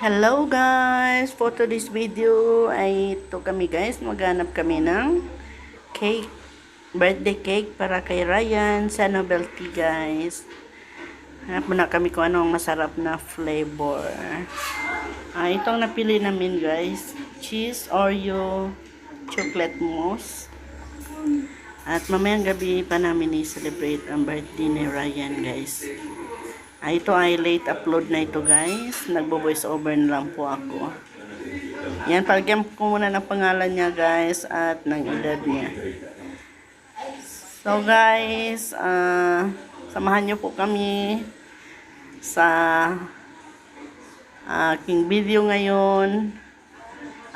Hello guys! For today's video ay ito kami guys, maghanap kami ng cake, birthday cake para kay Ryan sa novelty guys. Hanap muna kami kung anong masarap na flavor. Itong napili namin guys, cheese, Oreo, chocolate mousse. At mamayang gabi pa namin i-celebrate ang birthday ni Ryan guys. Ito ay late upload na ito guys. Nagbo-voice over na lang po ako. Yan, palagyan ko muna ng pangalan niya guys at ng edad niya. So guys, samahan niyo po kami sa aking video ngayon.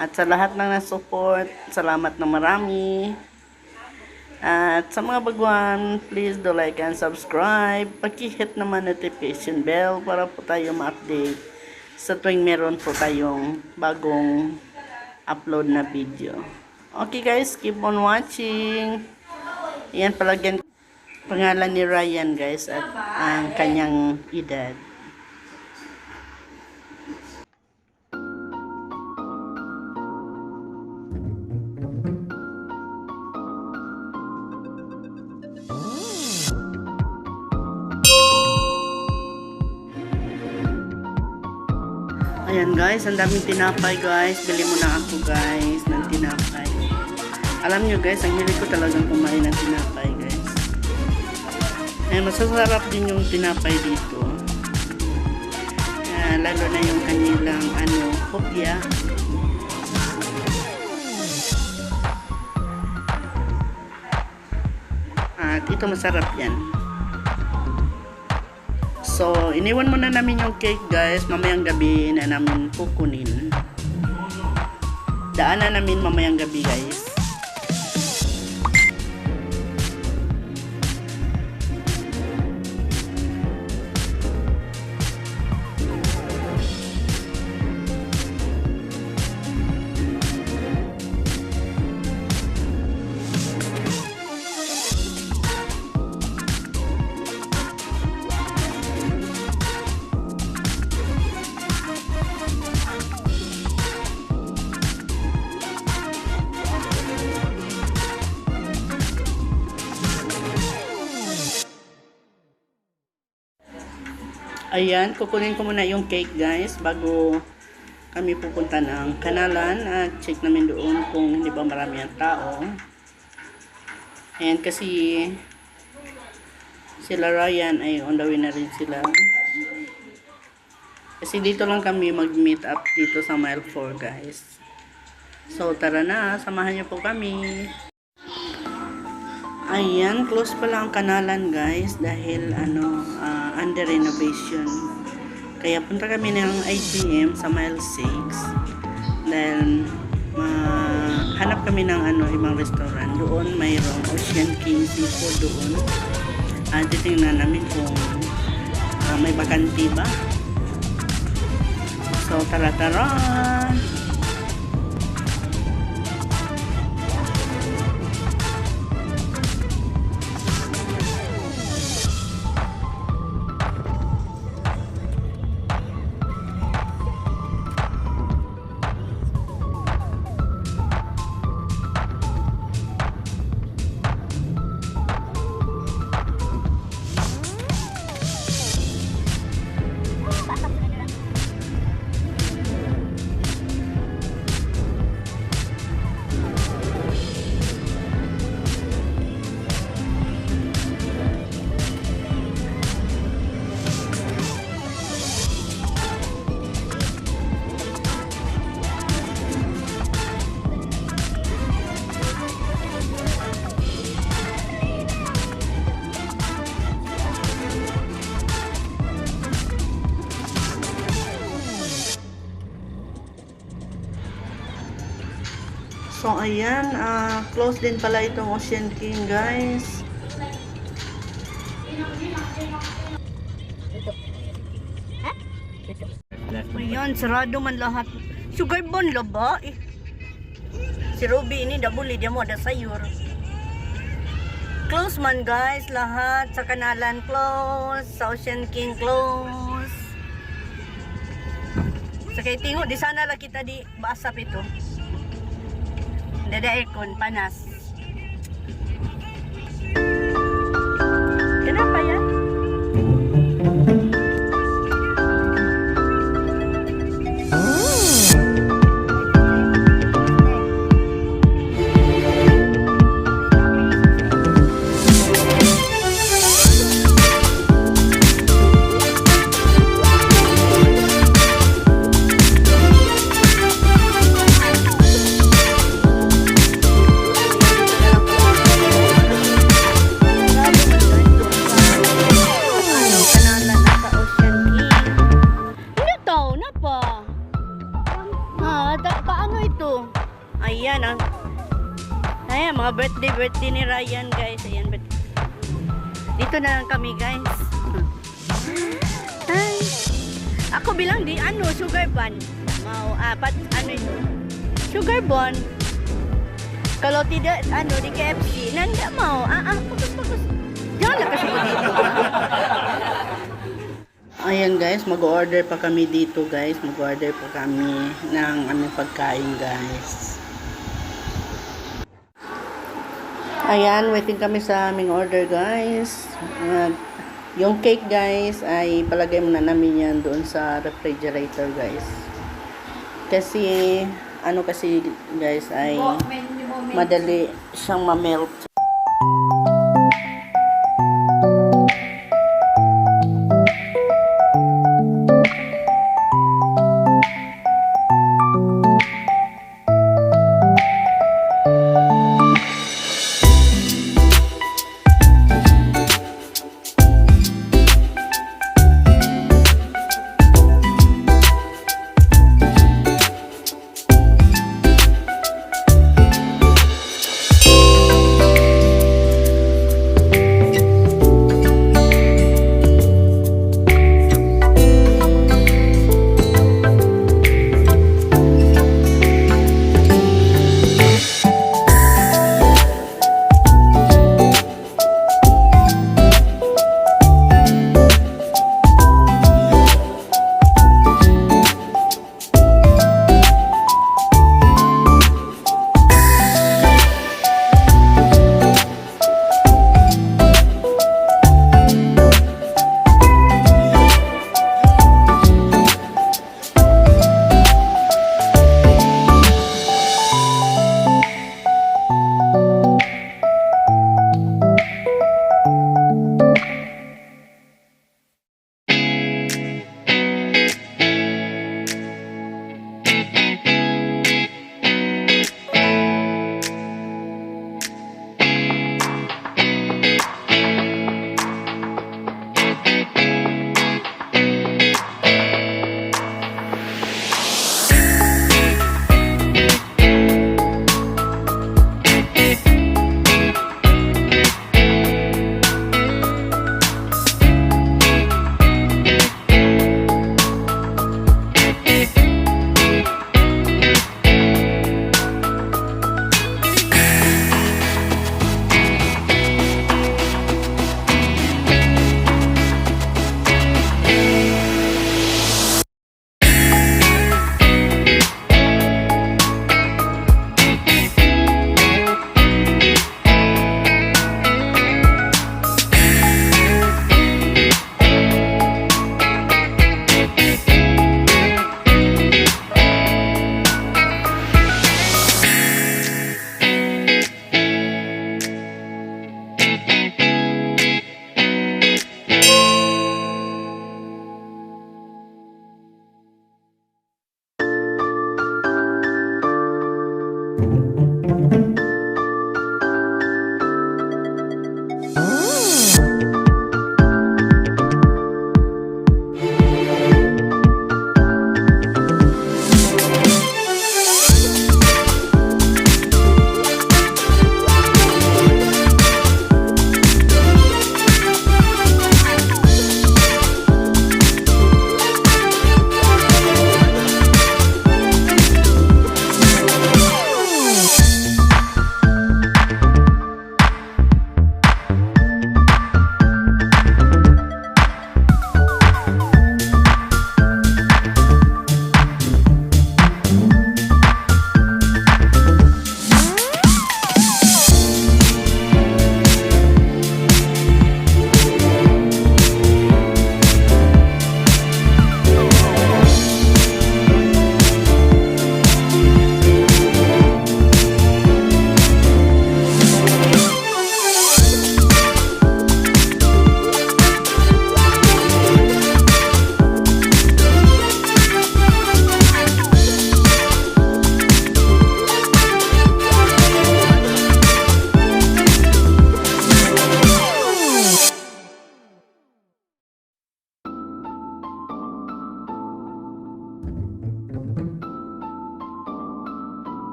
At sa lahat ng nasupport, salamat na marami. At sa mga baguhan, please do like and subscribe. Paki-hit naman notification bell para po tayo ma-update sa tuwing meron po tayong bagong upload na video. Okay guys, keep on watching. Yan, palagyan pangalan ni Ryan guys at ang kanyang edad. Ayan guys, ang daming tinapay guys. Bili mo na ako guys ng tinapay. Alam nyo guys, ang hilig ko talagang kumain ng tinapay guys. Ayan, masasarap din yung tinapay dito. Lalo na yung kanilang hopya. At ito masarap yan. So, iniwan muna namin yung cake guys. Mamayang gabi na namin kukunin. Daanan namin mamayang gabi guys. Ayan, kukunin ko muna yung cake guys bago kami pupunta ng kanalan at check namin doon kung hindi ba marami ang tao. Ayan, kasi sila Ryan ay on the way na rin sila. Kasi dito lang kami mag-meet up dito sa mile 4 guys. So tara na, samahan niyo po kami. Ayan, close pala ang kanalan guys dahil under renovation. Kaya punta kami ng IGM sa mile 6 dahil hanap kami ng ibang restaurant. Doon mayroong Ocean King Seafood doon. Titingnan namin kung may bakanti ba. So tara-tara! So, ayan, close din pala itong Ocean King, guys. Ayan, sarado man lahat. Sugar bone lo ba? Si Ruby ini dabuli dia mo ada sayur. Close man guys, lahat sa kanalan close, sa Ocean King close. Sa kay tingo, di sana lang kita di basap ito. Dada aircon, panas. Kenapa ya? Ayan, ayan, mga birthday ni Ryan, guys. Ayan, dito na lang kami, guys. Ay, ako bilang di, sugar bun. Ano ito? Sugar bun. Kalau tidak, di KFC, nanda mau. Fokus. Jangan lah kasi dito. Ayan, guys, mag-order pa kami dito, guys. Mag-order pa kami ng aming pagkain, guys. Ayan, waiting kami sa aming order, guys. Yung cake, guys, ay palagay muna namin yan doon sa refrigerator, guys. Kasi, guys, ay madali siyang ma-melt.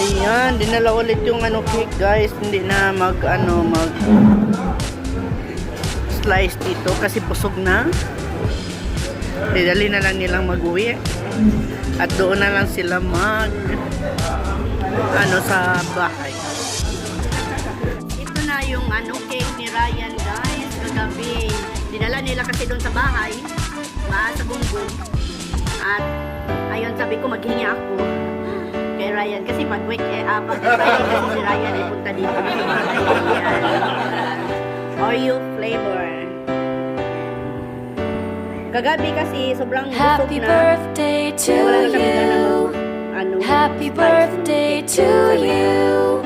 Ayan, dinala ulit yung ano cake guys. Hindi na mag slice dito kasi busog na. Didali na lang nilang mag-uwi. At doon na lang sila sa bahay. Ito na yung cake ni Ryan guys. Kagabi. Dinala nila kasi doon sa bahay. Sa Bungbong. At ayun, sabi ko maghingi ako kay Ryan kasi pag-Friday kasi si Ryan ay punta dito sa bahay. Oreo flavor. Kagabi kasi sobrang busog Happy na. birthday to you. Happy birthday to you.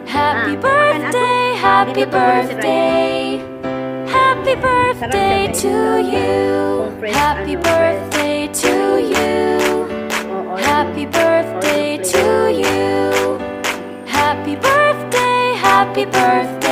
Happy birthday, happy birthday. Happy birthday to you. Happy birthday to you. Happy birthday to you. Happy birthday, happy birthday.